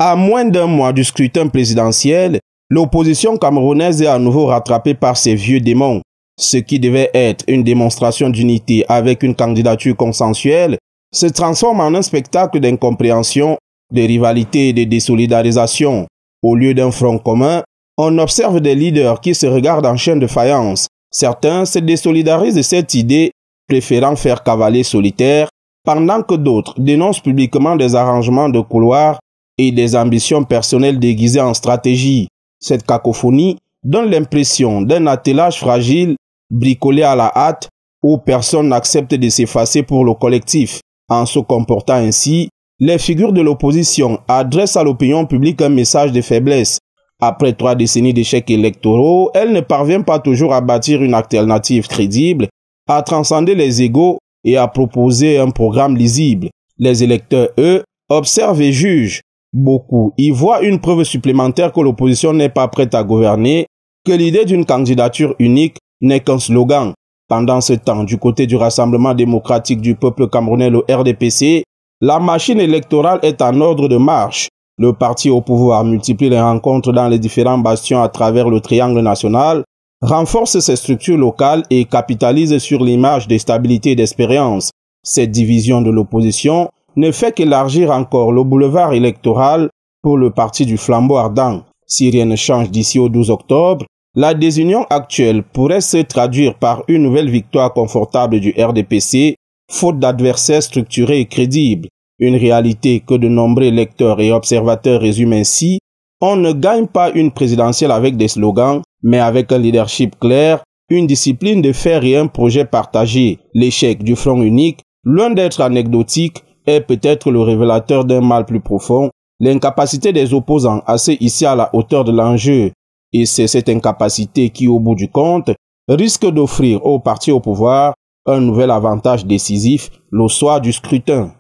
À moins d'un mois du scrutin présidentiel, l'opposition camerounaise est à nouveau rattrapée par ses vieux démons. Ce qui devait être une démonstration d'unité avec une candidature consensuelle se transforme en un spectacle d'incompréhension, de rivalité et de désolidarisation. Au lieu d'un front commun, on observe des leaders qui se regardent en chaîne de faïence. Certains se désolidarisent de cette idée, préférant faire cavalier solitaire, pendant que d'autres dénoncent publiquement des arrangements de couloir et des ambitions personnelles déguisées en stratégie. Cette cacophonie donne l'impression d'un attelage fragile, bricolé à la hâte, où personne n'accepte de s'effacer pour le collectif. En se comportant ainsi, les figures de l'opposition adressent à l'opinion publique un message de faiblesse. Après 3 décennies d'échecs électoraux, elle ne parvient pas toujours à bâtir une alternative crédible, à transcender les égos et à proposer un programme lisible. Les électeurs, eux, observent et jugent. Beaucoup y voient une preuve supplémentaire que l'opposition n'est pas prête à gouverner, que l'idée d'une candidature unique n'est qu'un slogan. Pendant ce temps, du côté du Rassemblement démocratique du peuple camerounais, le RDPC, la machine électorale est en ordre de marche. Le parti au pouvoir multiplie les rencontres dans les différents bastions à travers le triangle national, renforce ses structures locales et capitalise sur l'image de stabilité et d'expérience. Cette division de l'opposition ne fait qu'élargir encore le boulevard électoral pour le parti du flambeau ardent. Si rien ne change d'ici au 12 octobre, la désunion actuelle pourrait se traduire par une nouvelle victoire confortable du RDPC, faute d'adversaires structurés et crédibles. Une réalité que de nombreux lecteurs et observateurs résument ainsi: on ne gagne pas une présidentielle avec des slogans, mais avec un leadership clair, une discipline de fer et un projet partagé. L'échec du front unique, loin d'être anecdotique, est peut-être le révélateur d'un mal plus profond, l'incapacité des opposants à se hisser à la hauteur de l'enjeu. Et c'est cette incapacité qui, au bout du compte, risque d'offrir au parti au pouvoir un nouvel avantage décisif le soir du scrutin.